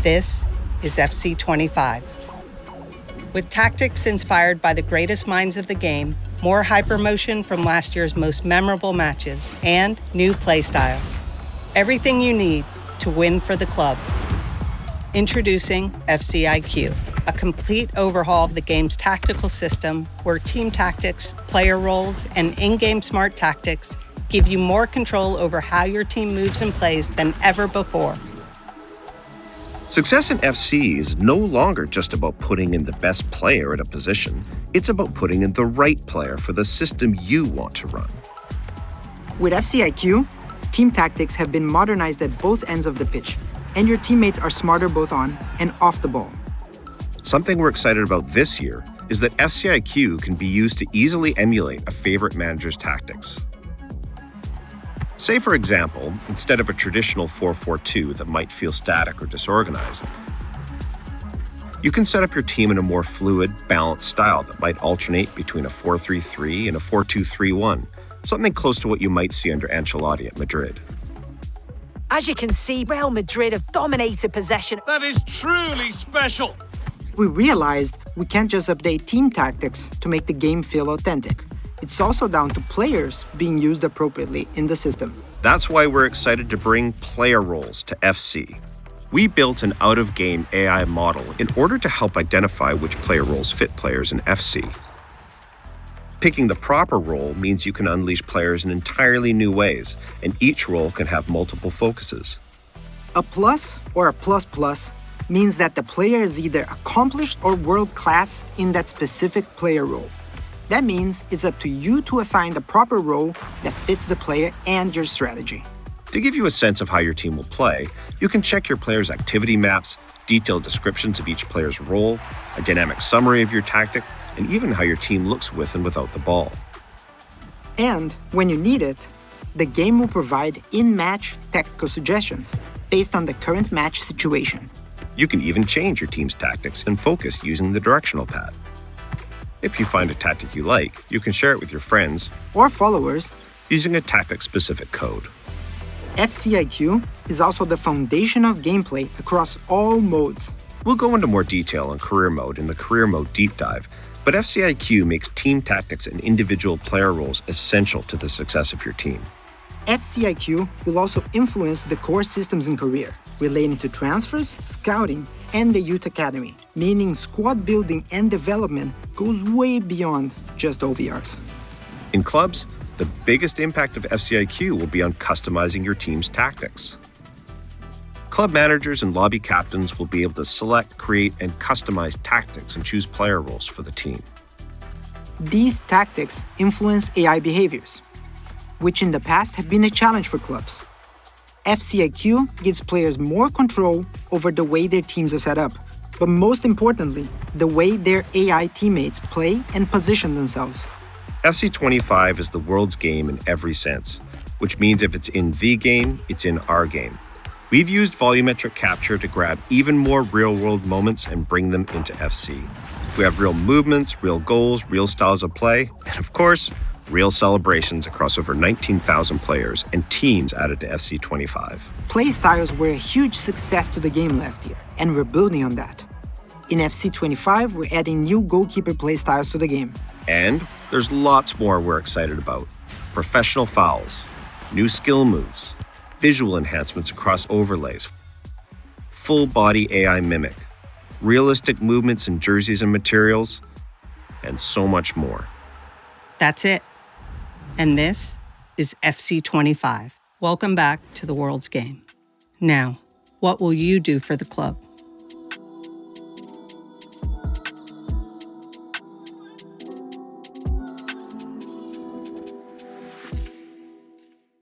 This is FC25. With tactics inspired by the greatest minds of the game, more hypermotion from last year's most memorable matches, and new playstyles. Everything you need to win for the club. Introducing FCIQ, a complete overhaul of the game's tactical system where team tactics, player roles, and in-game smart tactics give you more control over how your team moves and plays than ever before. Success in FC is no longer just about putting in the best player at a position. It's about putting in the right player for the system you want to run. With FCIQ, team tactics have been modernized at both ends of the pitch, and your teammates are smarter both on and off the ball. Something we're excited about this year is that FCIQ can be used to easily emulate a favorite manager's tactics. Say, for example, instead of a traditional 4-4-2 that might feel static or disorganized, you can set up your team in a more fluid, balanced style that might alternate between a 4-3-3 and a 4-2-3-1, something close to what you might see under Ancelotti at Madrid. As you can see, Real Madrid have dominated possession. That is truly special. We realized we can't just update team tactics to make the game feel authentic. It's also down to players being used appropriately in the system. That's why we're excited to bring player roles to FC. We built an out-of-game AI model in order to help identify which player roles fit players in FC. Picking the proper role means you can unleash players in entirely new ways, and each role can have multiple focuses. A plus or a plus means that the player is either accomplished or world-class in that specific player role. That means it's up to you to assign the proper role that fits the player and your strategy. To give you a sense of how your team will play, you can check your players' activity maps, detailed descriptions of each player's role, a dynamic summary of your tactic, and even how your team looks with and without the ball. And when you need it, the game will provide in-match tactical suggestions based on the current match situation. You can even change your team's tactics and focus using the directional pad. If you find a tactic you like, you can share it with your friends or followers using a tactic-specific code. FCIQ is also the foundation of gameplay across all modes. We'll go into more detail on career mode in the career mode deep dive, but FCIQ makes team tactics and individual player roles essential to the success of your team. FCIQ will also influence the core systems in career, relating to transfers, scouting, and the youth academy, meaning squad building and development goes way beyond just OVRs. In clubs, the biggest impact of FCIQ will be on customizing your team's tactics. Club managers and lobby captains will be able to select, create, and customize tactics and choose player roles for the team. These tactics influence AI behaviors, which in the past have been a challenge for clubs. FCIQ gives players more control over the way their teams are set up, but most importantly, the way their AI teammates play and position themselves. FC25 is the world's game in every sense, which means if it's in the game, it's in our game. We've used volumetric capture to grab even more real-world moments and bring them into FC. We have real movements, real goals, real styles of play, and of course, real celebrations across over 19,000 players and teams added to FC25. Play styles were a huge success to the game last year, and we're building on that. In FC25, we're adding new goalkeeper play styles to the game. And there's lots more we're excited about. Professional fouls, new skill moves, visual enhancements across overlays, full-body AI mimic, realistic movements in jerseys and materials, and so much more. That's it. And this is FC25. Welcome back to the world's game. Now, what will you do for the club?